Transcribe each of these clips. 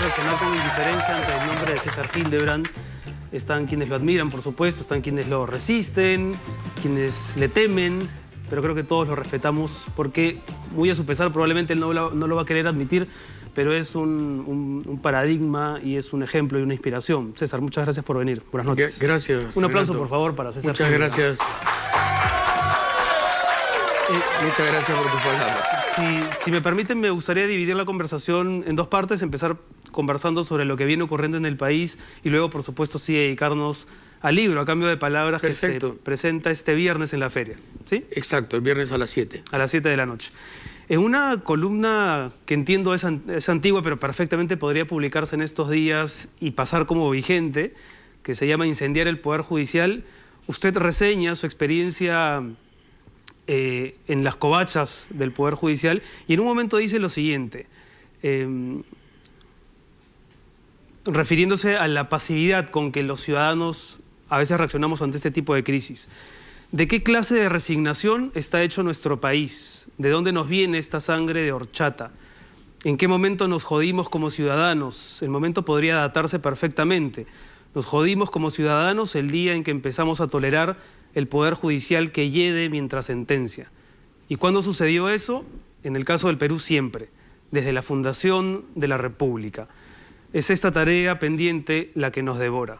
reaccionar con indiferencia ante el nombre de César Hildebrand. Están quienes lo admiran, por supuesto, están quienes lo resisten, quienes le temen, pero creo que todos lo respetamos porque, muy a su pesar, probablemente él no lo va a querer admitir, pero es un paradigma y es un ejemplo y una inspiración. César, muchas gracias por venir. Buenas noches. Gracias. Un aplauso, Renato, por favor, para César. Muchas gracias. Muchas gracias por tus palabras. Si me permiten, me gustaría dividir la conversación en dos partes, empezar conversando sobre lo que viene ocurriendo en el país y luego, por supuesto, sí dedicarnos al libro, a cambio de palabras. Perfecto. Que se presenta este viernes en la feria. ¿Sí? Exacto, el viernes a las 7. A las 7 de la noche. En una columna que entiendo es antigua, pero perfectamente podría publicarse en estos días y pasar como vigente, que se llama Incendiar el Poder Judicial, usted reseña su experiencia en las covachas del Poder Judicial y en un momento dice lo siguiente, refiriéndose a la pasividad con que los ciudadanos a veces reaccionamos ante este tipo de crisis. ¿De qué clase de resignación está hecho nuestro país? ¿De dónde nos viene esta sangre de horchata? ¿En qué momento nos jodimos como ciudadanos? El momento podría datarse perfectamente. Nos jodimos como ciudadanos el día en que empezamos a tolerar el Poder Judicial que hiede mientras sentencia. ¿Y cuándo sucedió eso? En el caso del Perú siempre, desde la fundación de la República. Es esta tarea pendiente la que nos devora.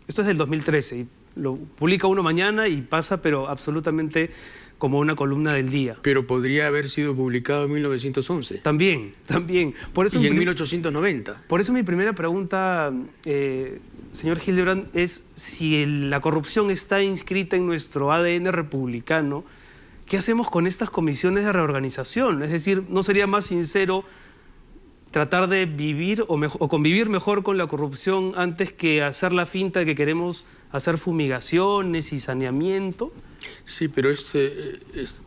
Esto es del 2013 y lo publica uno mañana y pasa, pero absolutamente como una columna del día. Pero podría haber sido publicado en 1911. También. Por eso y en 1890. Por eso mi primera pregunta, señor Hildebrand, es si la corrupción está inscrita en nuestro ADN republicano, ¿qué hacemos con estas comisiones de reorganización? Es decir, ¿no sería más sincero tratar de vivir o convivir mejor con la corrupción antes que hacer la finta de que queremos hacer fumigaciones y saneamiento? Sí, pero ese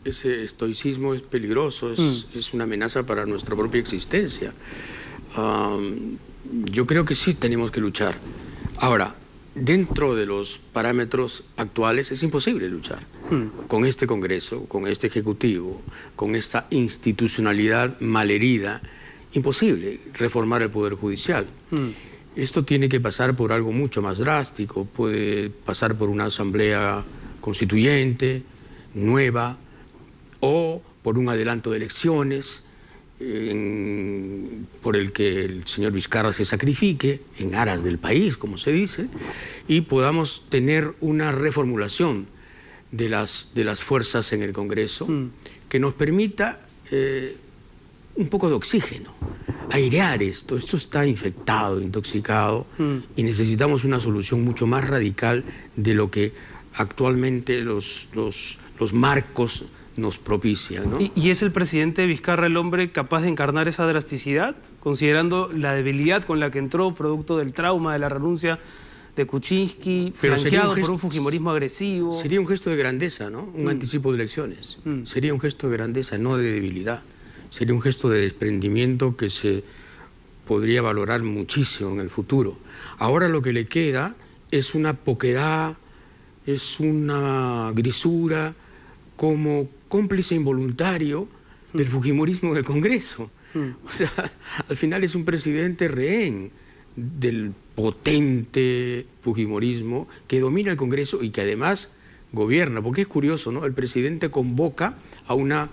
estoicismo es peligroso, es una amenaza para nuestra propia existencia. Yo creo que sí tenemos que luchar. Ahora, dentro de los parámetros actuales es imposible luchar. Con este Congreso, con este Ejecutivo, con esta institucionalidad malherida, imposible reformar el Poder Judicial. Esto tiene que pasar por algo mucho más drástico, puede pasar por una asamblea constituyente, nueva, o por un adelanto de elecciones, por el que el señor Vizcarra se sacrifique en aras del país, como se dice, y podamos tener una reformulación de las fuerzas en el Congreso que nos permita un poco de oxígeno, airear esto. Esto está infectado, intoxicado, y necesitamos una solución mucho más radical de lo que actualmente los marcos nos propician, ¿no? ¿Y es el presidente Vizcarra el hombre capaz de encarnar esa drasticidad, considerando la debilidad con la que entró, producto del trauma de la renuncia de Kuczynski, flanqueado por un fujimorismo agresivo? Sería un gesto de grandeza, ¿no? Un anticipo de elecciones. Sería un gesto de grandeza, no de debilidad. Sería un gesto de desprendimiento que se podría valorar muchísimo en el futuro. Ahora lo que le queda es una poquedad, es una grisura como cómplice involuntario del fujimorismo del Congreso. O sea, al final es un presidente rehén del potente fujimorismo que domina el Congreso y que además gobierna, porque es curioso, ¿no? El presidente convoca a una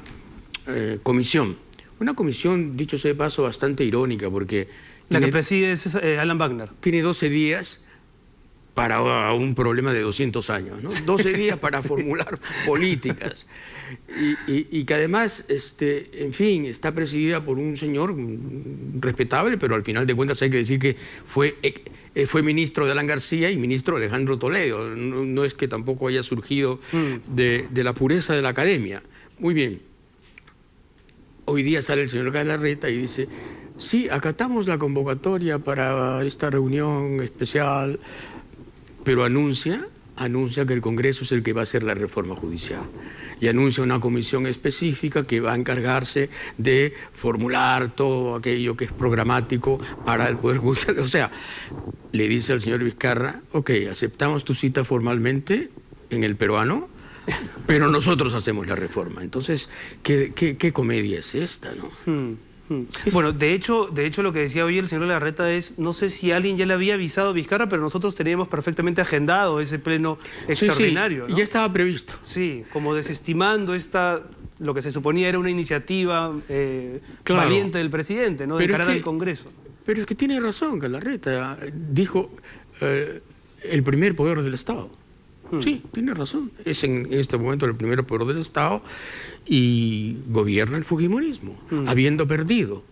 comisión. Una comisión, dicho sea de paso, bastante irónica, porque... La que preside es Alan Wagner. Tiene 12 días para un problema de 200 años, ¿no? 12 días para formular políticas. Y que además, en fin, está presidida por un señor respetable, pero al final de cuentas hay que decir que fue ministro de Alan García y ministro de Alejandro Toledo. No es que tampoco haya surgido de la pureza de la academia. Muy bien. Hoy día sale el señor Galarreta y dice, sí, acatamos la convocatoria para esta reunión especial, pero anuncia que el Congreso es el que va a hacer la reforma judicial. Y anuncia una comisión específica que va a encargarse de formular todo aquello que es programático para el Poder Judicial. O sea, le dice al señor Vizcarra, ok, aceptamos tu cita formalmente en el peruano, pero nosotros hacemos la reforma. Entonces, ¿qué comedia es esta, no? Bueno, de hecho lo que decía hoy el señor Larreta es, no sé si alguien ya le había avisado a Vizcarra, pero nosotros teníamos perfectamente agendado ese pleno extraordinario, sí, ¿no? ya estaba previsto. Sí, como desestimando lo que se suponía era una iniciativa Claro. valiente del presidente, ¿no? De Pero encarar es que- al Congreso. Pero es que tiene razón, que Larreta dijo el primer poder del Estado. Sí, tiene razón. Es en este momento el primer poder del Estado y gobierna el fujimorismo, habiendo perdido.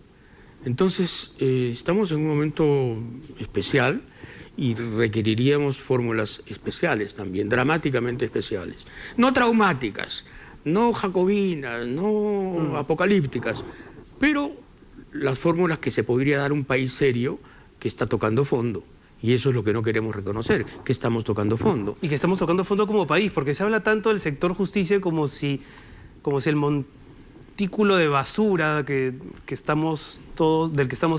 Entonces, estamos en un momento especial y requeriríamos fórmulas especiales también, dramáticamente especiales. No traumáticas, no jacobinas, no apocalípticas, pero las fórmulas que se podría dar a un país serio que está tocando fondo. Y eso es lo que no queremos reconocer, que estamos tocando fondo. Y que estamos tocando fondo como país, porque se habla tanto del sector justicia como si el montículo de basura del que estamos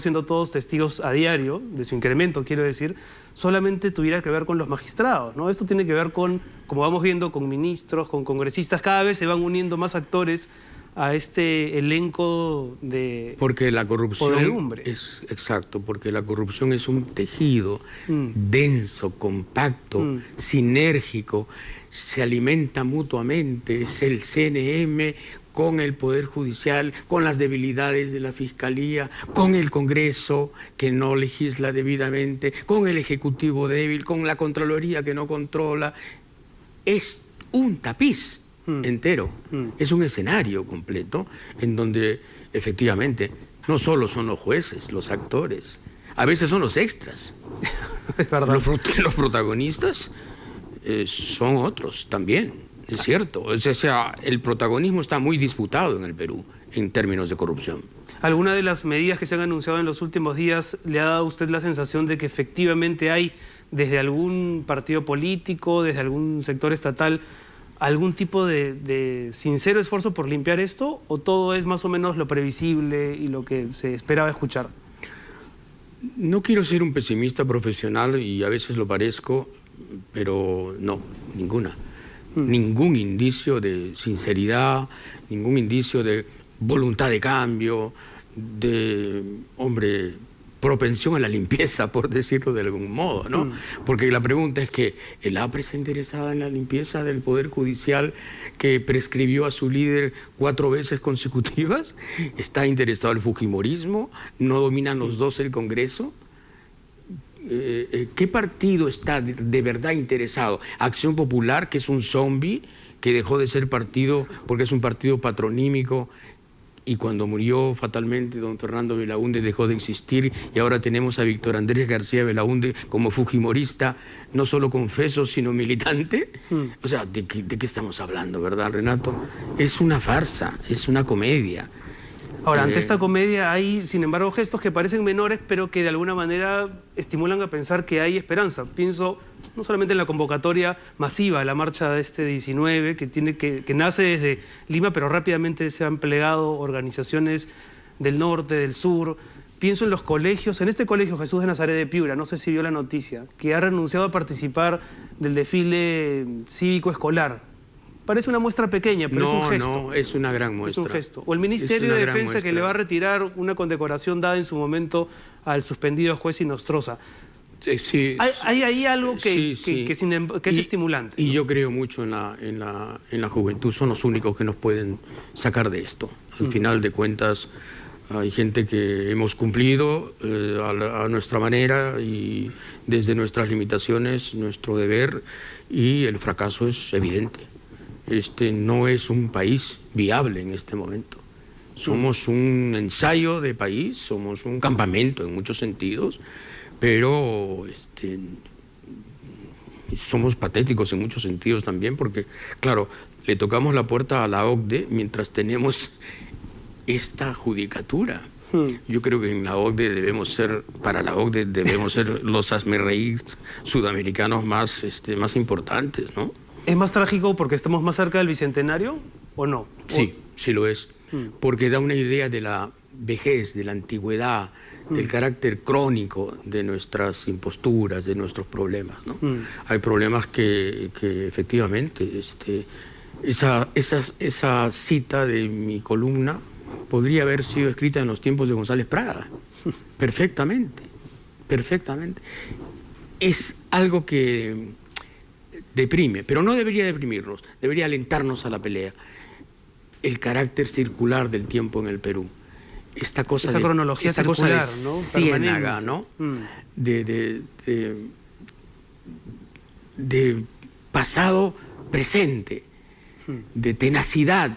siendo todos testigos a diario, de su incremento, quiero decir, solamente tuviera que ver con los magistrados, ¿no? Esto tiene que ver con, como vamos viendo, con ministros, con congresistas, cada vez se van uniendo más actores a este elenco de Porque la corrupción podredumbre. es exacto, porque la corrupción es un tejido denso, compacto, sinérgico, se alimenta mutuamente, es el CNM con el Poder Judicial, con las debilidades de la Fiscalía, con el Congreso que no legisla debidamente, con el Ejecutivo débil, con la Contraloría que no controla. Es un tapiz entero, es un escenario completo en donde efectivamente no solo son los jueces, los actores, a veces son los extras. Es verdad. Los protagonistas son otros también, es cierto. O sea, el protagonismo está muy disputado en el Perú en términos de corrupción. ¿Alguna de las medidas que se han anunciado en los últimos días le ha dado a usted la sensación de que efectivamente hay desde algún partido político, desde algún sector estatal, algún tipo de sincero esfuerzo por limpiar esto, o todo es más o menos lo previsible y lo que se esperaba escuchar? No quiero ser un pesimista profesional y a veces lo parezco, pero no, ninguna. Ningún indicio de sinceridad, ningún indicio de voluntad de cambio, de, propensión a la limpieza, por decirlo de algún modo, ¿no? Porque la pregunta es que el APRE está interesada en la limpieza del Poder Judicial que prescribió a su líder 4 veces consecutivas, está interesado el fujimorismo, no dominan los dos el Congreso. ¿Qué partido está de verdad interesado? Acción Popular, que es un zombie, que dejó de ser partido porque es un partido patronímico, y cuando murió fatalmente don Fernando Belaúnde dejó de existir, y ahora tenemos a Víctor Andrés García Belaúnde como fujimorista, no solo confeso, sino militante. O sea, ¿de qué estamos hablando, verdad, Renato? Es una farsa, es una comedia. Ahora, ante esta comedia hay, sin embargo, gestos que parecen menores, pero que de alguna manera estimulan a pensar que hay esperanza. Pienso no solamente en la convocatoria masiva a la marcha de este 19, que nace desde Lima, pero rápidamente se han plegado organizaciones del norte, del sur. Pienso en los colegios, en este colegio Jesús de Nazaret de Piura, no sé si vio la noticia, que ha renunciado a participar del desfile cívico escolar. Parece una muestra pequeña, pero es un gesto. No, es una gran muestra. Es un gesto. O el Ministerio de Defensa que le va a retirar una condecoración dada en su momento al suspendido juez Inostroza. Sí, hay ahí algo que es estimulante. Y yo creo mucho en la juventud, son los únicos que nos pueden sacar de esto. Al final de cuentas, hay gente que hemos cumplido a nuestra manera y desde nuestras limitaciones, nuestro deber, y el fracaso es evidente. Este no es un país viable en este momento. Somos un ensayo de país, somos un campamento en muchos sentidos, pero somos patéticos en muchos sentidos también, porque, claro, le tocamos la puerta a la OCDE mientras tenemos esta judicatura. Yo creo que en la OCDE para la OCDE debemos ser los hazmerreír sudamericanos más importantes, ¿no? ¿Es más trágico porque estamos más cerca del Bicentenario o no? Sí, sí lo es. Porque da una idea de la vejez, de la antigüedad, del carácter crónico de nuestras imposturas, de nuestros problemas, ¿no? Hay problemas que efectivamente, esa cita de mi columna, podría haber sido escrita en los tiempos de González Prada. Perfectamente, perfectamente. Es algo que deprime, pero no debería deprimirnos, debería alentarnos a la pelea. El carácter circular del tiempo en el Perú. Esta cosa esa cronología esta circular, cosa de ¿no? ciénaga, ¿no? De pasado presente, de tenacidad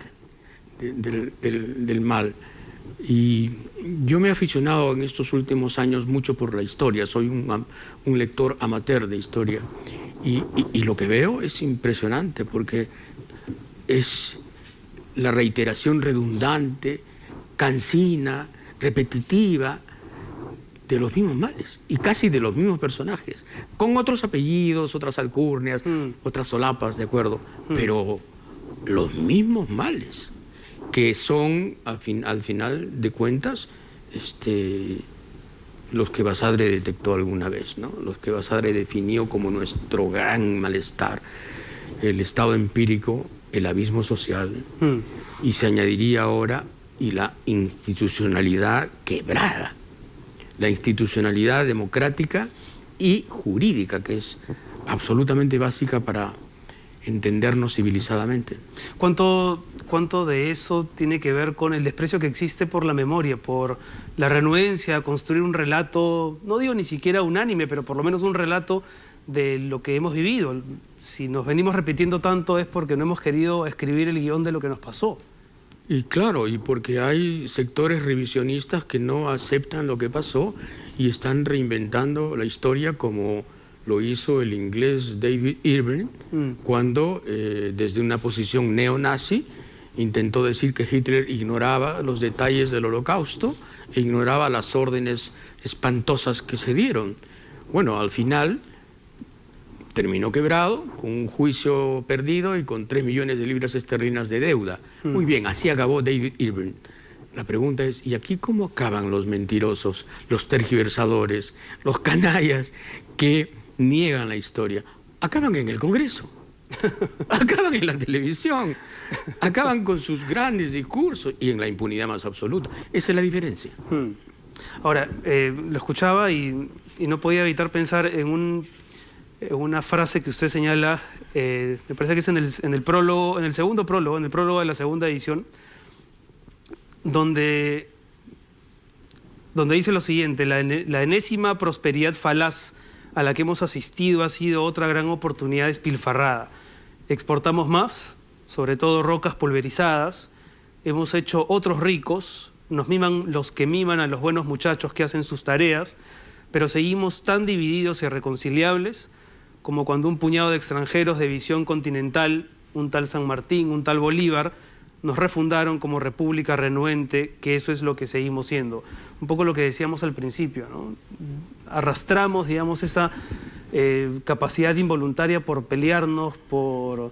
del mal. Y yo me he aficionado en estos últimos años mucho por la historia, soy un lector amateur de historia, y lo que veo es impresionante, porque es la reiteración redundante, cansina, repetitiva, de los mismos males y casi de los mismos personajes, con otros apellidos, otras alcurnias, otras solapas, de acuerdo, pero los mismos males, que son al final de cuentas los que Basadre detectó alguna vez, ¿no? Los que Basadre definió como nuestro gran malestar, el estado empírico, el abismo social, y se añadiría ahora y la institucionalidad quebrada, la institucionalidad democrática y jurídica, que es absolutamente básica para entendernos civilizadamente. ¿Cuánto de eso tiene que ver con el desprecio que existe por la memoria, por la renuencia a construir un relato, no digo ni siquiera unánime, pero por lo menos un relato de lo que hemos vivido? Si nos venimos repitiendo tanto es porque no hemos querido escribir el guión de lo que nos pasó. Y claro, y porque hay sectores revisionistas que no aceptan lo que pasó y están reinventando la historia, como lo hizo el inglés David Irving, cuando desde una posición neonazi intentó decir que Hitler ignoraba los detalles del Holocausto e ignoraba las órdenes espantosas que se dieron. Bueno, al final terminó quebrado, con un juicio perdido y con 3 millones de libras esterlinas de deuda. Muy bien, así acabó David Irving. La pregunta es, ¿y aquí cómo acaban los mentirosos, los tergiversadores, los canallas que niegan la historia? Acaban en el Congreso, acaban en la televisión, acaban con sus grandes discursos y en la impunidad más absoluta. Esa es la diferencia. Ahora, lo escuchaba y no podía evitar pensar en una frase que usted señala, me parece que es en el prólogo, en el segundo prólogo, en el prólogo de la segunda edición, donde dice lo siguiente: la enésima prosperidad falaz a la que hemos asistido ha sido otra gran oportunidad despilfarrada. Exportamos más, sobre todo rocas pulverizadas, hemos hecho otros ricos, nos miman los que miman a los buenos muchachos que hacen sus tareas, pero seguimos tan divididos y irreconciliables como cuando un puñado de extranjeros de visión continental, un tal San Martín, un tal Bolívar, nos refundaron como república renuente, que eso es lo que seguimos siendo. Un poco lo que decíamos al principio, ¿no? Arrastramos, digamos, esa capacidad involuntaria por pelearnos, por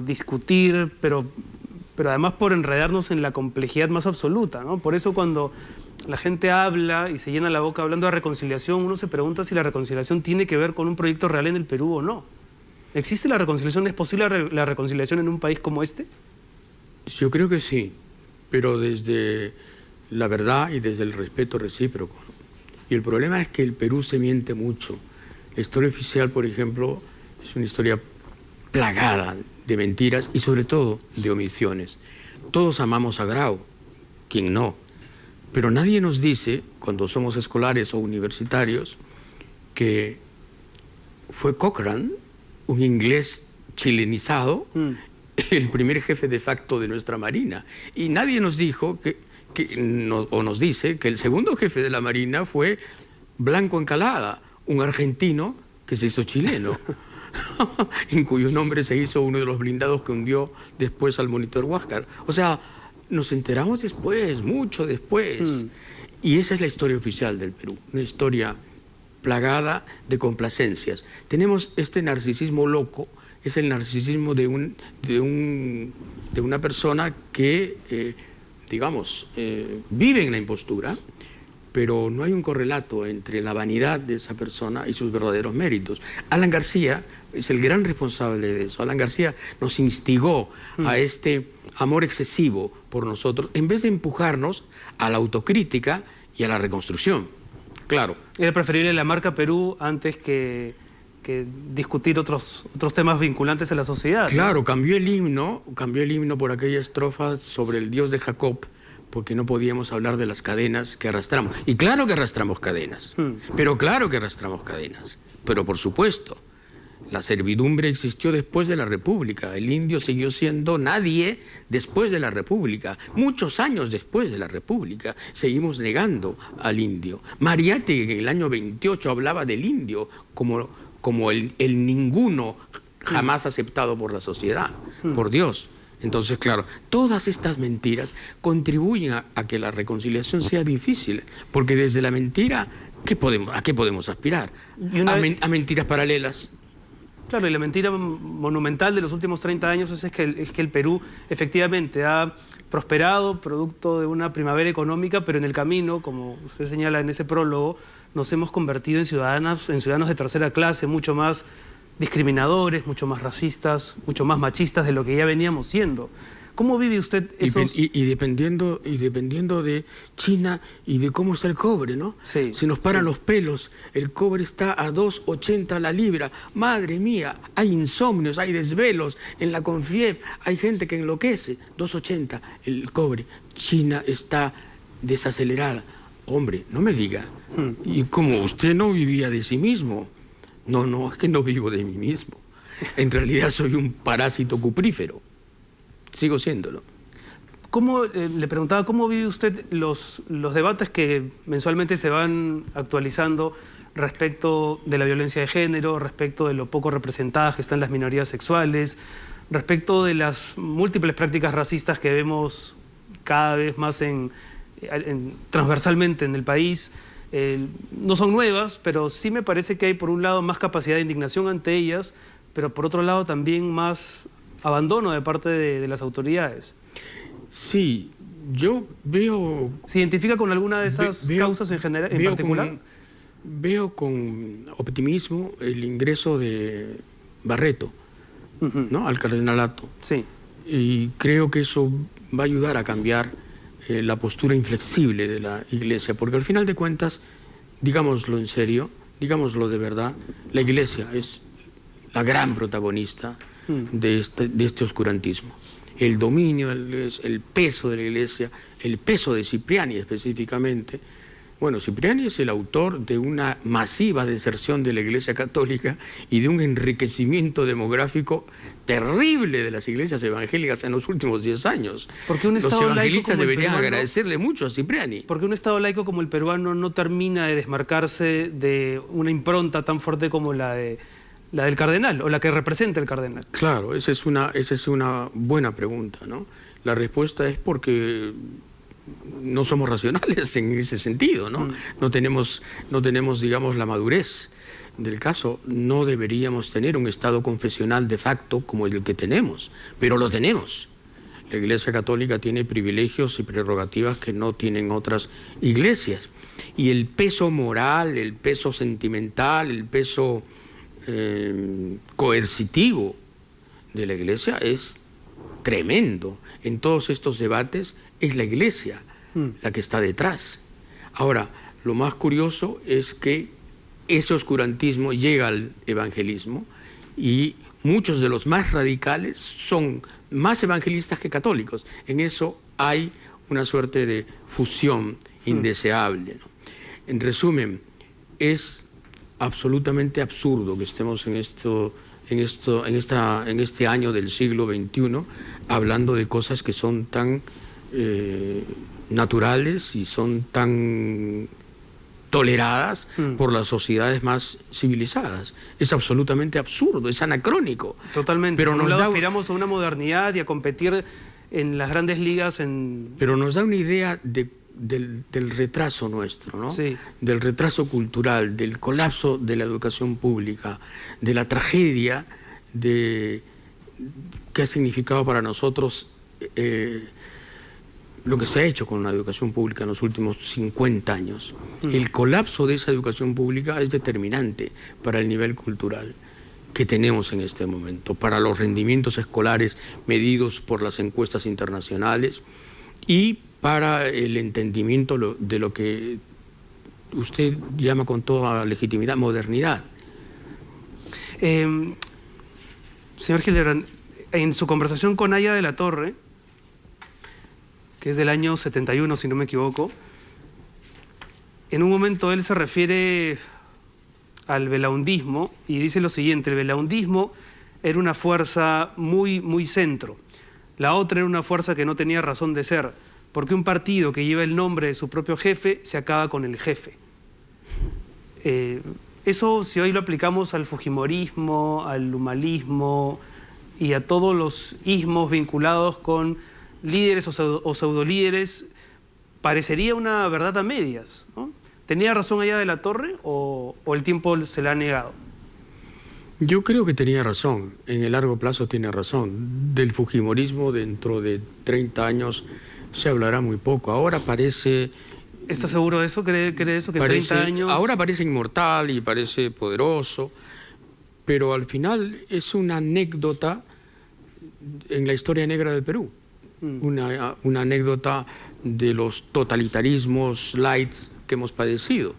discutir, pero además por enredarnos en la complejidad más absoluta, ¿no? Por eso cuando la gente habla y se llena la boca hablando de reconciliación, uno se pregunta si la reconciliación tiene que ver con un proyecto real en el Perú o no. ¿Existe la reconciliación? ¿Es posible la reconciliación en un país como este? Yo creo que sí, pero desde la verdad y desde el respeto recíproco. Y el problema es que el Perú se miente mucho. La historia oficial, por ejemplo, es una historia plagada de mentiras y sobre todo de omisiones. Todos amamos a Grau, ¿quién no? Pero nadie nos dice, cuando somos escolares o universitarios, que fue Cochrane, un inglés chilenizado, el primer jefe de facto de nuestra Marina. Y nadie nos dijo o nos dice que el segundo jefe de la Marina fue Blanco Encalada, un argentino que se hizo chileno, en cuyo nombre se hizo uno de los blindados que hundió después al Monitor Huáscar. O sea, nos enteramos después, mucho después. Y esa es la historia oficial del Perú, una historia plagada de complacencias. Tenemos este narcisismo loco, es el narcisismo de una persona que, vive en la impostura, pero no hay un correlato entre la vanidad de esa persona y sus verdaderos méritos. Alan García es el gran responsable de eso. Alan García nos instigó a este amor excesivo por nosotros, en vez de empujarnos a la autocrítica y a la reconstrucción. Claro. Era preferible la marca Perú antes que discutir otros temas vinculantes a la sociedad. Claro, ¿no? Cambió el himno por aquella estrofa sobre el Dios de Jacob, porque no podíamos hablar de las cadenas que arrastramos. Y claro que arrastramos cadenas, pero claro que arrastramos cadenas. Pero por supuesto, la servidumbre existió después de la República. El indio siguió siendo nadie después de la República. Muchos años después de la República seguimos negando al indio. Mariátegui en el año 28 hablaba del indio como el ninguno jamás aceptado por la sociedad, por Dios. Entonces, claro, todas estas mentiras contribuyen a que la reconciliación sea difícil, porque desde la mentira, ¿a qué podemos aspirar? A mentiras paralelas. Claro, y la mentira monumental de los últimos 30 años es que el Perú efectivamente ha prosperado producto de una primavera económica, pero en el camino, como usted señala en ese prólogo, nos hemos convertido en ciudadanos de tercera clase, mucho más discriminadores, mucho más racistas, mucho más machistas de lo que ya veníamos siendo. ¿Cómo vive usted esos...? Y dependiendo de China y de cómo está el cobre, ¿no? Sí, se nos paran los pelos, el cobre está a 2.80 la libra. Madre mía, hay insomnios, hay desvelos. En la Confiep hay gente que enloquece. 2.80 el cobre. China está desacelerada. Hombre, no me diga. ¿Y cómo usted no vivía de sí mismo? No, es que no vivo de mí mismo. En realidad soy un parásito cuprífero. Sigo siéndolo. Le preguntaba, ¿cómo vive usted los debates que mensualmente se van actualizando respecto de la violencia de género, respecto de lo poco representadas que están las minorías sexuales, respecto de las múltiples prácticas racistas que vemos cada vez más transversalmente en el país? No son nuevas, pero sí me parece que hay por un lado más capacidad de indignación ante ellas, pero por otro lado también más abandono de parte de las autoridades. Sí, yo veo... ¿Se identifica con alguna de esas causas en particular? Veo con optimismo el ingreso de Barreto, ¿no? Al cardenalato. Sí. Y creo que eso va a ayudar a cambiar la postura inflexible de la Iglesia, porque al final de cuentas, digámoslo en serio, digámoslo de verdad, la Iglesia es la gran protagonista de este oscurantismo. El dominio, el peso de la Iglesia, el peso de Cipriani específicamente. Bueno, Cipriani es el autor de una masiva deserción de la Iglesia Católica y de un enriquecimiento demográfico terrible de las iglesias evangélicas en los últimos 10 años. Porque los evangelistas deberían agradecerle mucho a Cipriani. Porque un Estado laico como el peruano no termina de desmarcarse de una impronta tan fuerte como la del cardenal, o la que representa el cardenal. Claro, esa es una buena pregunta, ¿no? La respuesta es porque no somos racionales en ese sentido, ¿no? No tenemos, digamos, la madurez del caso. No deberíamos tener un Estado confesional de facto como el que tenemos, pero lo tenemos. La Iglesia Católica tiene privilegios y prerrogativas que no tienen otras iglesias. Y el peso moral, el peso sentimental, el peso coercitivo de la Iglesia es tremendo. En todos estos debates es la Iglesia la que está detrás. Ahora, lo más curioso es que ese oscurantismo llega al evangelismo y muchos de los más radicales son más evangelistas que católicos. En eso hay una suerte de fusión indeseable, ¿no? En resumen, es absolutamente absurdo que estemos en este año del siglo XXI hablando de cosas que son tan naturales y son tan toleradas por las sociedades más civilizadas. Es absolutamente absurdo, es anacrónico. Totalmente. Pero por un lado aspiramos a una modernidad y a competir en las grandes ligas. Pero nos da una idea del retraso nuestro, ¿no? Sí. Del retraso cultural, del colapso de la educación pública, de la tragedia que ha significado para nosotros lo que se ha hecho con la educación pública en los últimos 50 años. El colapso de esa educación pública es determinante para el nivel cultural. que tenemos en este momento para los rendimientos escolares medidos por las encuestas internacionales y para el entendimiento de lo que usted llama con toda legitimidad modernidad. Señor Hildebrand, en su conversación con Aya de la Torre, que es del año 71, si no me equivoco, en un momento él se refiere al belaundismo y dice lo siguiente: el belaundismo era una fuerza muy centro, la otra era una fuerza que no tenía razón de ser, porque un partido que lleva el nombre de su propio jefe se acaba con el jefe. Eso, si hoy lo aplicamos al fujimorismo, al humalismo y a todos los ismos vinculados con líderes o pseudolíderes, parecería una verdad a medias, ¿no? ¿Tenía razón Aya de la Torre o el tiempo se la ha negado? Yo creo que tenía razón, en el largo plazo tiene razón. Del fujimorismo dentro de 30 años se hablará muy poco. Ahora parece... ¿Está seguro de eso? ¿Cree eso? Que parece, 30 años... Ahora parece inmortal y parece poderoso, pero al final es una anécdota en la historia negra del Perú. Una anécdota de los totalitarismos light que hemos padecido.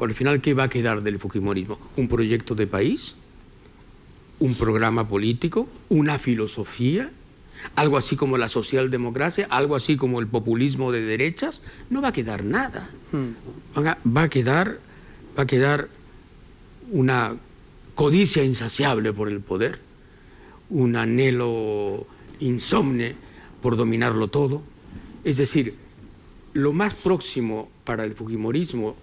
Al final, ¿qué va a quedar del fujimorismo? ¿Un proyecto de país? ¿Un programa político? ¿Una filosofía? ¿Algo así como la socialdemocracia? ¿Algo así como el populismo de derechas? No va a quedar nada. Va a quedar una codicia insaciable por el poder, un anhelo insomne por dominarlo todo. Es decir, lo más próximo para el fujimorismo,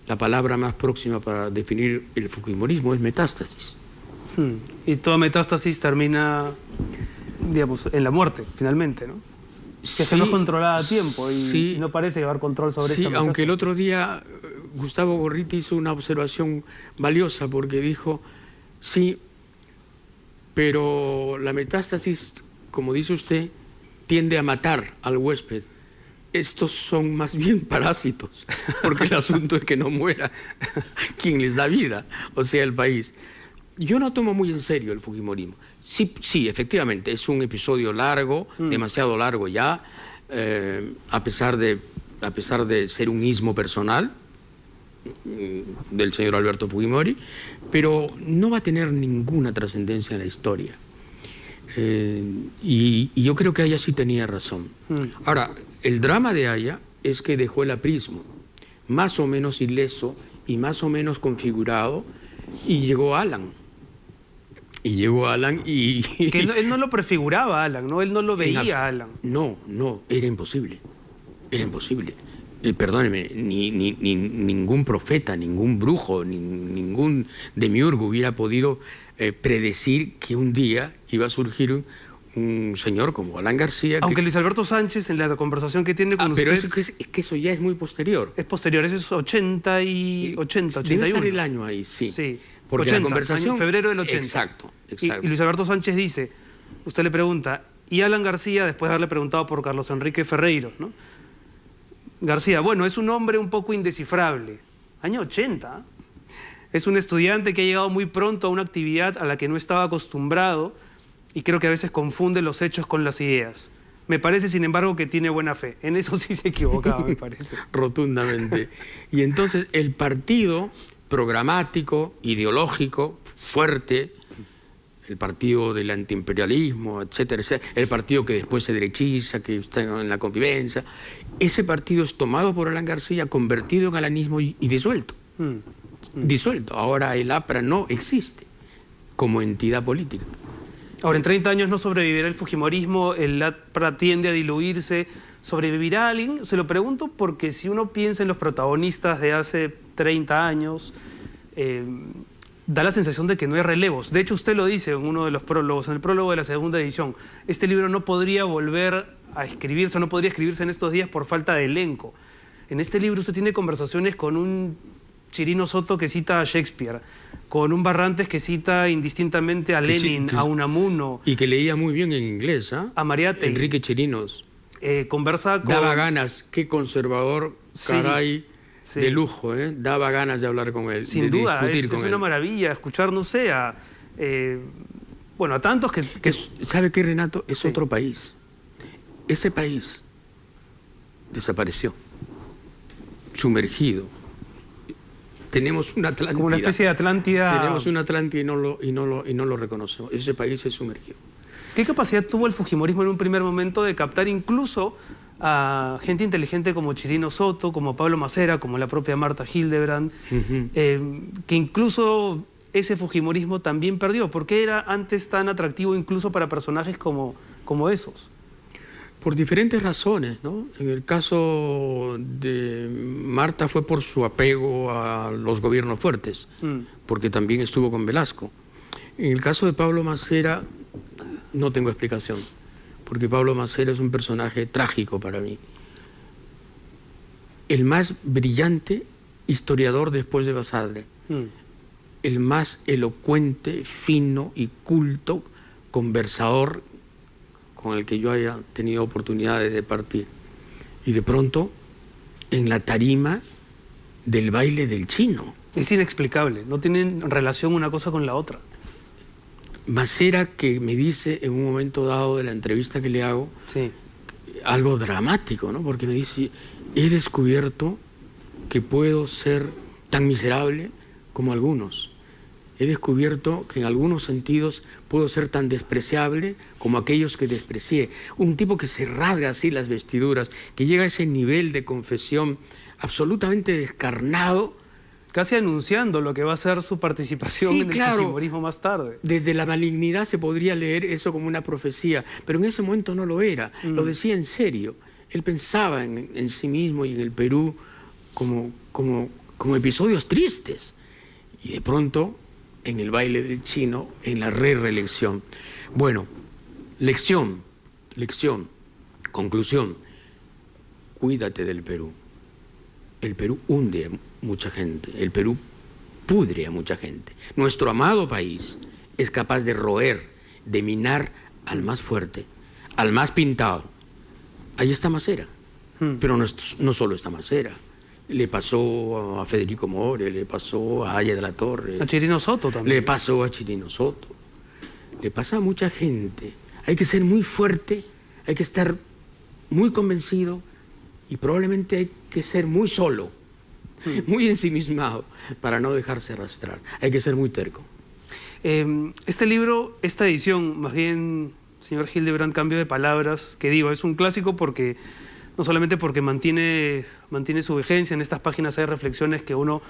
la palabra más próxima para definir el fujimorismo es metástasis. Y toda metástasis termina, digamos, en la muerte, finalmente, ¿no? Que se no es controlada a tiempo y no parece llevar control sobre esta metástasis. Aunque el otro día Gustavo Gorriti hizo una observación valiosa porque dijo, sí, pero la metástasis, como dice usted, tiende a matar al huésped. Estos son más bien parásitos, porque el asunto es que no muera quien les da vida, o sea, el país. Yo no tomo muy en serio el fujimorismo. Sí, efectivamente, es un episodio largo, demasiado largo ya, a pesar de ser un ismo personal del señor Alberto Fujimori, pero no va a tener ninguna trascendencia en la historia. Y yo creo que Aya sí tenía razón. Ahora, el drama de Aya es que dejó el aprismo más o menos ileso y más o menos configurado y llegó Alan. Que él no lo prefiguraba a Alan, ¿no? Él no lo veía a Alan. No, era imposible. Era imposible. Perdóneme, ningún profeta, ningún brujo, ningún demiurgo hubiera podido predecir que un día iba a surgir un señor como Alan García. Aunque Luis Alberto Sánchez, en la conversación que tiene con usted... Pero es que eso ya es muy posterior. Es posterior, eso es 81. Debe estar el año ahí, sí. Porque 80, la conversación... año, febrero del 80. Exacto. Y Luis Alberto Sánchez dice, usted le pregunta, ¿y Alan García? Después de haberle preguntado por Carlos Enrique Ferreiro, ¿no? García, bueno, es un hombre un poco indescifrable. Año 80. Es un estudiante que ha llegado muy pronto a una actividad a la que no estaba acostumbrado y creo que a veces confunde los hechos con las ideas. Me parece, sin embargo, que tiene buena fe. En eso sí se equivocaba, me parece. Rotundamente. Y entonces el partido programático, ideológico, fuerte, el partido del antiimperialismo, etcétera, etcétera, el partido que después se derechiza, que está en la convivencia, ese partido es tomado por Alan García, convertido en alanismo y disuelto. Disuelto. Ahora el APRA no existe como entidad política. Ahora, en 30 años no sobrevivirá el fujimorismo, el APRA tiende a diluirse. ¿Sobrevivirá alguien? Se lo pregunto porque si uno piensa en los protagonistas de hace 30 años, da la sensación de que no hay relevos. De hecho, usted lo dice en uno de los prólogos, en el prólogo de la segunda edición. Este libro no podría volver a escribirse, no podría escribirse en estos días por falta de elenco. En este libro usted tiene conversaciones con un Chirino Soto que cita a Shakespeare, con un Barrantes que cita indistintamente a Lenin, a Unamuno. Y que leía muy bien en inglés, ¿ah? A Mariátegui. Enrique Chirinos. Conversa con... Daba ganas, qué conservador, caray, de lujo, ¿eh? Daba ganas de hablar con él, Sin de duda, discutir es con él. una maravilla escuchar, no sé, a bueno, a tantos que... ¿Sabe qué, Renato? Es otro país. Ese país desapareció, sumergido. Tenemos una Atlántida. Como una especie de Atlántida. Tenemos una Atlántida y no lo reconocemos. Ese país se sumergió. ¿Qué capacidad tuvo el fujimorismo en un primer momento de captar incluso a gente inteligente como Chirino Soto, como Pablo Macera, como la propia Marta Hildebrand, que incluso ese fujimorismo también perdió? ¿Por qué era antes tan atractivo incluso para personajes como esos? Por diferentes razones, ¿no? En el caso de Marta fue por su apego a los gobiernos fuertes, porque también estuvo con Velasco. En el caso de Pablo Macera no tengo explicación, porque Pablo Macera es un personaje trágico para mí. El más brillante historiador después de Basadre, el más elocuente, fino y culto conversador con el que yo haya tenido oportunidades de partir. Y de pronto, en la tarima del baile del Chino. Es inexplicable, no tienen relación una cosa con la otra. Macera, que me dice en un momento dado de la entrevista que le hago, sí, algo dramático, ¿no? Porque me dice, he descubierto que puedo ser tan miserable como algunos. He descubierto que en algunos sentidos puedo ser tan despreciable como aquellos que desprecié. Un tipo que se rasga así las vestiduras, que llega a ese nivel de confesión absolutamente descarnado. Casi anunciando lo que va a ser su participación Sí, en el claro, fujimorismo más tarde. Desde la malignidad se podría leer eso como una profecía, pero en ese momento no lo era, lo decía en serio. Él pensaba en sí mismo y en el Perú como episodios tristes. Y de pronto, en el baile del Chino, en la reelección. Bueno, lección, conclusión, cuídate del Perú. El Perú hunde a mucha gente, el Perú pudre a mucha gente. Nuestro amado país es capaz de roer, de minar al más fuerte, al más pintado. Ahí está Macera, pero no solo está Macera. Le pasó a Federico More, le pasó a Aya de la Torre. A Chirino Soto también. Le pasó a Chirino Soto. Le pasa a mucha gente. Hay que ser muy fuerte, hay que estar muy convencido y probablemente hay que ser muy solo, muy ensimismado para no dejarse arrastrar. Hay que ser muy terco. Este libro, esta edición, más bien, señor Hildebrand, cambio de palabras, que digo, es un clásico porque... No solamente porque mantiene su vigencia, en estas páginas hay reflexiones que uno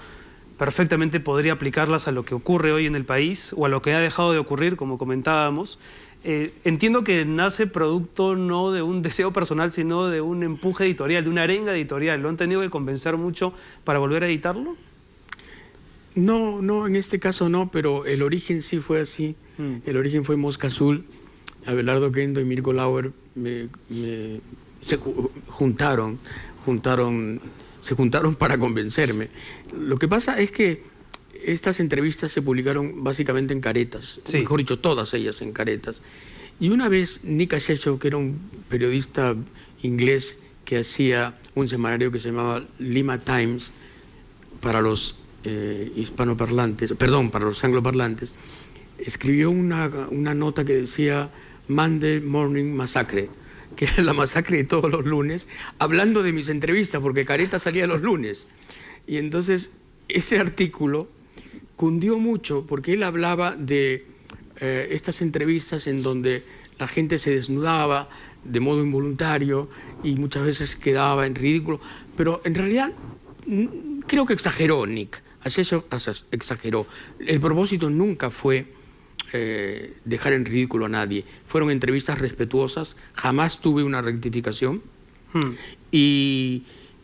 perfectamente podría aplicarlas a lo que ocurre hoy en el país o a lo que ha dejado de ocurrir, como comentábamos. Entiendo que nace producto no de un deseo personal, sino de un empuje editorial, de una arenga editorial. ¿Lo han tenido que convencer mucho para volver a editarlo? No, en este caso no, pero el origen sí fue así. El origen fue Mosca Azul. Abelardo Kendo y Mirko Lauer se juntaron para convencerme. Lo que pasa es que estas entrevistas se publicaron básicamente en caretas, sí, mejor dicho, todas ellas en caretas. Y una vez Nick Asheshaw, que era un periodista inglés que hacía un semanario que se llamaba Lima Times para los para los angloparlantes, escribió una nota que decía Monday Morning Massacre, que era la masacre de todos los lunes, hablando de mis entrevistas, porque Careta salía los lunes. Y entonces ese artículo cundió mucho, porque él hablaba de estas entrevistas en donde la gente se desnudaba de modo involuntario y muchas veces quedaba en ridículo, pero en realidad creo que exageró Nick, así eso exageró. El propósito nunca fue dejar en ridículo a nadie. Fueron entrevistas respetuosas, jamás tuve una rectificación y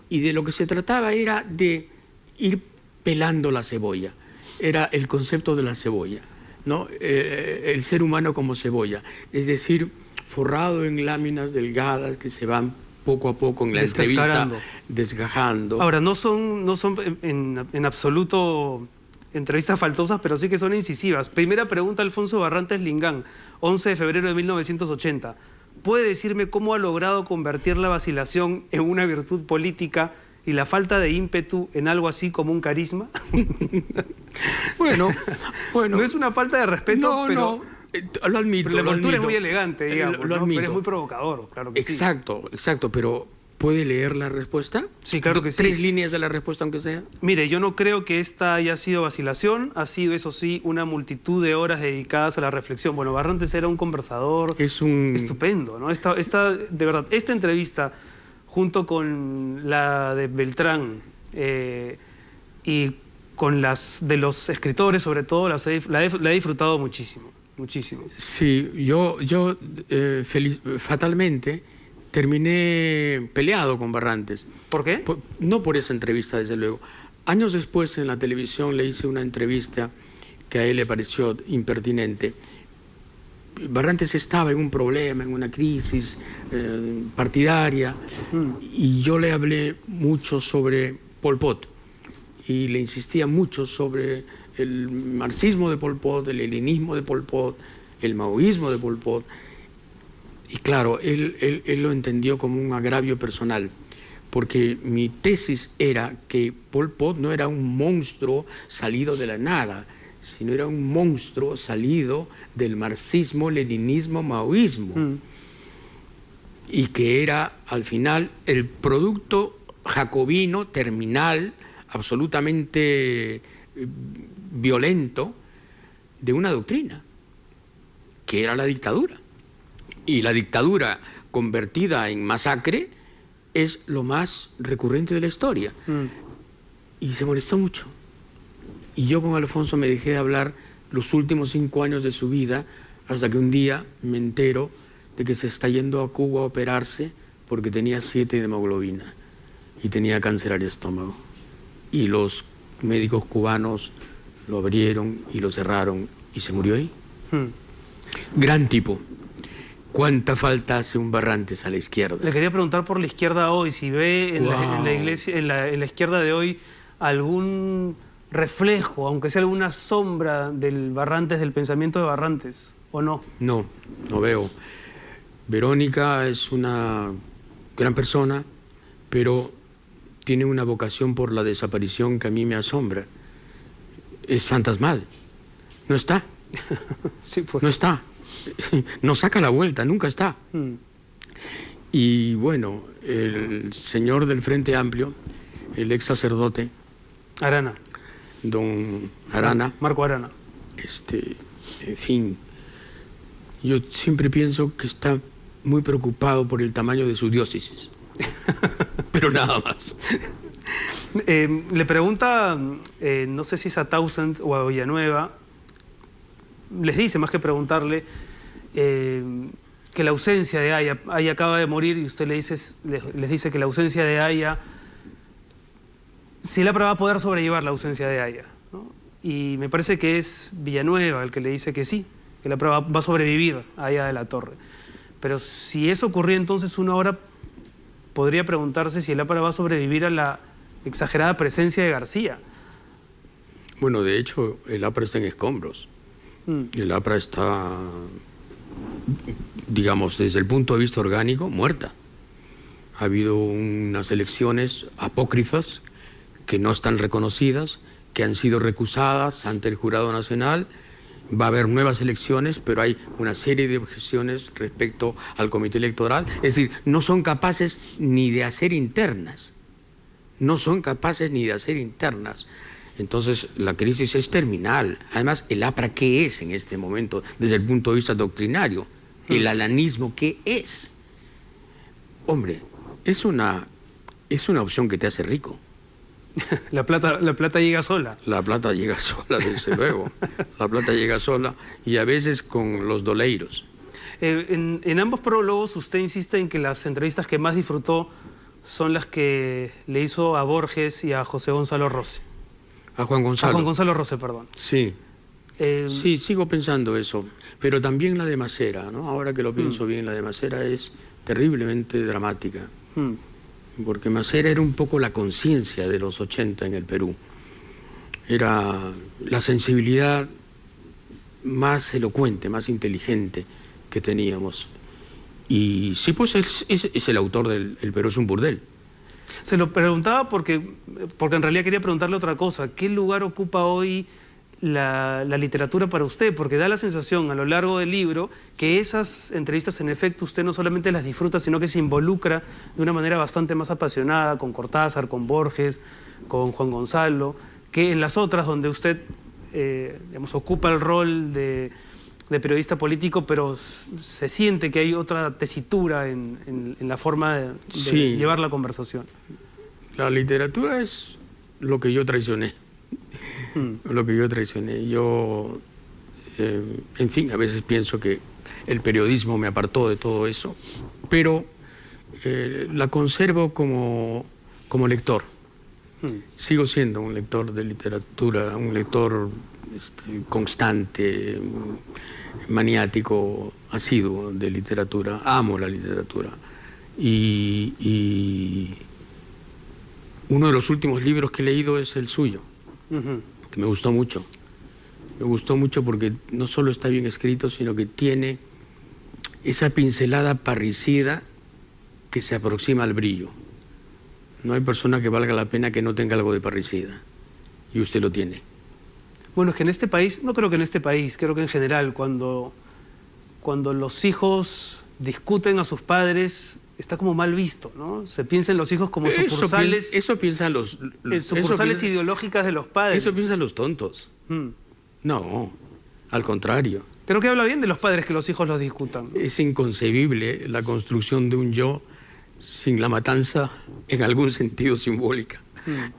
de lo que se trataba era de ir pelando la cebolla. Era el concepto de la cebolla, ¿no? El ser humano como cebolla, es decir, forrado en láminas delgadas que se van poco a poco en la entrevista desgajando. Ahora, no son en absoluto entrevistas faltosas, pero sí que son incisivas. Primera pregunta, Alfonso Barrantes Lingán, 11 de febrero de 1980. ¿Puede decirme cómo ha logrado convertir la vacilación en una virtud política y la falta de ímpetu en algo así como un carisma? Bueno. No es una falta de respeto, No, pero... no. Lo admito. Pero la lo envoltura es admito. muy elegante, digamos, Lo ¿no? admito. Pero es muy provocador, claro que sí. Exacto, pero ¿puede leer la respuesta? Sí, claro que sí. 3 líneas de la respuesta, aunque sea. Mire, yo no creo que esta haya sido vacilación, ha sido, eso sí, una multitud de horas dedicadas a la reflexión. Bueno, Barrantes era un conversador estupendo, ¿no? De verdad, esta entrevista, junto con la de Beltrán y con las de los escritores, sobre todo, la he disfrutado muchísimo, muchísimo. Sí, yo fatalmente terminé peleado con Barrantes. ¿Por qué? No por esa entrevista, desde luego. Años después, en la televisión, le hice una entrevista que a él le pareció impertinente. Barrantes estaba en un problema, en una crisis partidaria, y yo le hablé mucho sobre Pol Pot, y le insistía mucho sobre el marxismo de Pol Pot, el leninismo de Pol Pot, el maoísmo de Pol Pot. Y claro, él lo entendió como un agravio personal, porque mi tesis era que Pol Pot no era un monstruo salido de la nada, sino era un monstruo salido del marxismo, leninismo, maoísmo, y que era al final el producto jacobino terminal, absolutamente violento, de una doctrina, que era la dictadura. Y la dictadura convertida en masacre es lo más recurrente de la historia. Y se molestó mucho. Y yo con Alfonso me dejé de hablar los últimos 5 años de su vida, hasta que un día me entero de que se está yendo a Cuba a operarse porque tenía 7 de hemoglobina y tenía cáncer al estómago. Y los médicos cubanos lo abrieron y lo cerraron y se murió ahí. Gran tipo. ¿Cuánta falta hace un Barrantes a la izquierda? Le quería preguntar por la izquierda hoy, si ve en la iglesia, en la izquierda de hoy algún reflejo, aunque sea alguna sombra del Barrantes, del pensamiento de Barrantes, ¿o no? No, no veo. Verónica es una gran persona, pero tiene una vocación por la desaparición que a mí me asombra. Es fantasmal. No está. Sí, pues. No está. No saca la vuelta, nunca está. Y bueno, el señor del Frente Amplio, el ex sacerdote Arana. Don Arana. Marco Arana. En fin, yo siempre pienso que está muy preocupado por el tamaño de su diócesis. Pero nada más. Le pregunta, no sé si es a Townsend o a Villanueva, les dice, más que preguntarle, que la ausencia de Haya acaba de morir, y usted les dice que la ausencia de Haya, si el APRA va a poder sobrellevar la ausencia de Haya, ¿no? Y me parece que es Villanueva el que le dice que sí, que el APRA va a sobrevivir a Haya de la Torre. Pero si eso ocurría, entonces uno ahora podría preguntarse si el APRA va a sobrevivir a la exagerada presencia de García. Bueno, de hecho, el APRA está en escombros. El APRA está, digamos, desde el punto de vista orgánico, muerta. Ha habido unas elecciones apócrifas que no están reconocidas, que han sido recusadas ante el Jurado Nacional. Va a haber nuevas elecciones, pero hay una serie de objeciones respecto al Comité Electoral. Es decir, no son capaces ni de hacer internas. No son capaces ni de hacer internas. Entonces, la crisis es terminal. Además, el APRA, ¿qué es en este momento desde el punto de vista doctrinario? El alanismo, ¿qué es? Hombre, es una opción que te hace rico. La plata llega sola. La plata llega sola, desde luego. La plata llega sola y a veces con los doleiros. En ambos prólogos usted insiste en que las entrevistas que más disfrutó son las que le hizo a Borges y a José Gonzalo Rose. A Juan Gonzalo. A Juan Gonzalo Rose, perdón. Sí. Sí, sigo pensando eso. Pero también la de Macera, ¿no? Ahora que lo pienso bien, la de Macera es terriblemente dramática. Porque Macera era un poco la conciencia de los 80 en el Perú. Era la sensibilidad más elocuente, más inteligente que teníamos. Y sí, pues es el autor del El Perú es un burdel. Se lo preguntaba porque en realidad quería preguntarle otra cosa. ¿Qué lugar ocupa hoy la literatura para usted? Porque da la sensación a lo largo del libro que esas entrevistas en efecto usted no solamente las disfruta, sino que se involucra de una manera bastante más apasionada con Cortázar, con Borges, con Juan Gonzalo, que en las otras donde usted digamos, ocupa el rol de periodista político, pero se siente que hay otra tesitura en la forma de Sí. llevar la conversación. La literatura es lo que yo traicioné. Lo que yo traicioné. Yo, en fin, a veces pienso que el periodismo me apartó de todo eso, pero la conservo como lector. Sigo siendo un lector de literatura, un lector constante, maniático, asiduo de literatura. Amo la literatura. Y uno de los últimos libros que he leído es el suyo, que me gustó mucho. Me gustó mucho porque no solo está bien escrito, sino que tiene esa pincelada parricida que se aproxima al brillo. No hay persona que valga la pena que no tenga algo de parricida. Y usted lo tiene. Bueno, es que en este país, no creo que en este país, creo que en general, cuando los hijos discuten a sus padres, está como mal visto, ¿no? Se piensa en los hijos como sucursales. Eso piensan los sucursales ideológicas de los padres. Eso piensan los tontos. No, al contrario. Creo que habla bien de los padres que los hijos los discutan, ¿no? Es inconcebible la construcción de un yo sin la matanza, en algún sentido simbólica,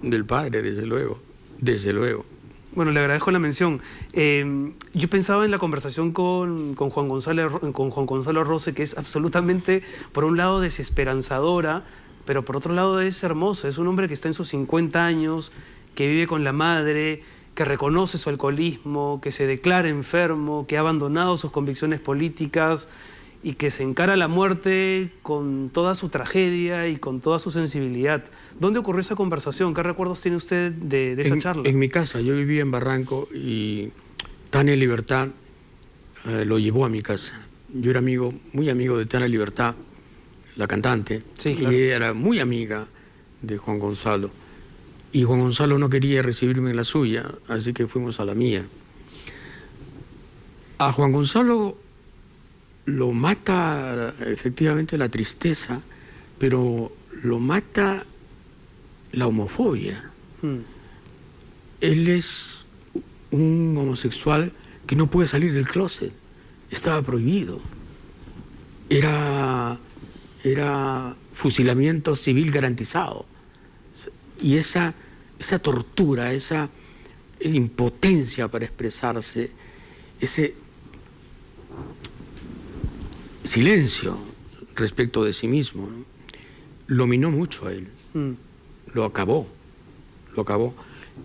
del padre, desde luego. Desde luego. Bueno, le agradezco la mención. Yo pensaba en la conversación con Juan Gonzalo Rose, que es absolutamente, por un lado, desesperanzadora, pero por otro lado es hermoso. Es un hombre que está en sus 50 años, que vive con la madre, que reconoce su alcoholismo, que se declara enfermo, que ha abandonado sus convicciones políticas y que se encara a la muerte con toda su tragedia y con toda su sensibilidad. ¿Dónde ocurrió esa conversación? ¿Qué recuerdos tiene usted de esa charla? En mi casa. Yo vivía en Barranco y Tania Libertad lo llevó a mi casa. Yo era muy amigo de Tania Libertad, la cantante, sí, claro. Y ella era muy amiga de Juan Gonzalo. Y Juan Gonzalo no quería recibirme en la suya, así que fuimos a la mía. A Juan Gonzalo lo mata efectivamente la tristeza, pero lo mata la homofobia. Él es un homosexual que no puede salir del closet. Estaba prohibido. Era fusilamiento civil garantizado. Y esa tortura, esa impotencia para expresarse, ese silencio respecto de sí mismo, ¿no?, lo minó mucho a él. Lo acabó.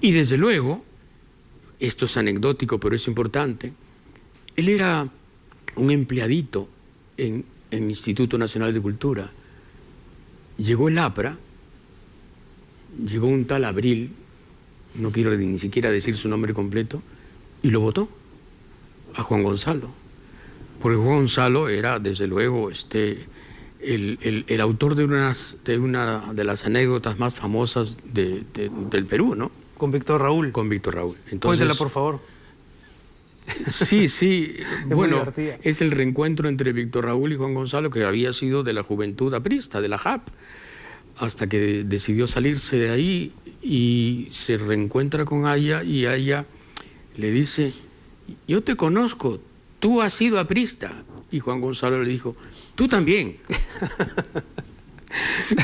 Y desde luego, esto es anecdótico, pero es importante, él era un empleadito en el Instituto Nacional de Cultura. Llegó el APRA, llegó un tal Abril, no quiero ni siquiera decir su nombre completo, y lo votó a Juan Gonzalo. Porque Juan Gonzalo era, desde luego, el autor de una de las anécdotas más famosas del Perú, ¿no? Con Víctor Raúl. Con Víctor Raúl. Entonces, cuéntela, por favor. Sí. Bueno, es el reencuentro entre Víctor Raúl y Juan Gonzalo, que había sido de la juventud aprista, de la JAP, hasta que decidió salirse de ahí y se reencuentra con Aya, y Aya le dice: yo te conozco, tú has sido aprista. Y Juan Gonzalo le dijo: tú también.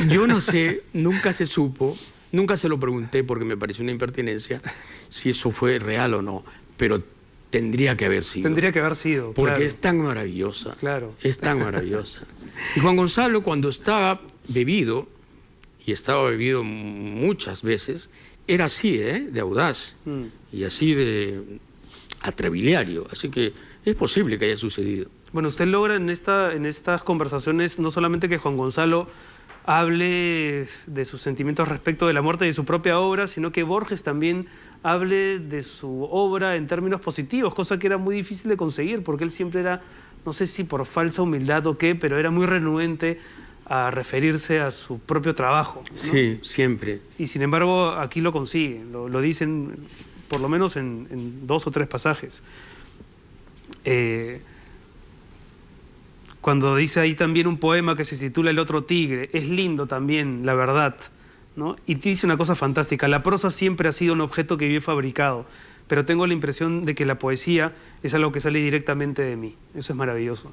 Yo no sé, nunca se supo, nunca se lo pregunté porque me pareció una impertinencia si eso fue real o no, pero tendría que haber sido. Tendría que haber sido, porque claro. Es tan maravillosa. Claro. Es tan maravillosa. Y Juan Gonzalo, cuando estaba bebido, y estaba bebido muchas veces, era así, de audaz, y así de atrabiliario. Así que es posible que haya sucedido. Bueno, usted logra en estas conversaciones no solamente que Juan Gonzalo hable de sus sentimientos respecto de la muerte de su propia obra, sino que Borges también hable de su obra en términos positivos, cosa que era muy difícil de conseguir, porque él siempre era, no sé si por falsa humildad o qué, pero era muy renuente a referirse a su propio trabajo, ¿no? Sí, siempre. Y sin embargo, aquí lo consigue, lo dicen por lo menos en 2 o 3 pasajes. Cuando dice ahí también un poema que se titula El otro tigre, es lindo también, la verdad, ¿no? Y dice una cosa fantástica: la prosa siempre ha sido un objeto que yo he fabricado, pero tengo la impresión de que la poesía es algo que sale directamente de mí. Eso es maravilloso.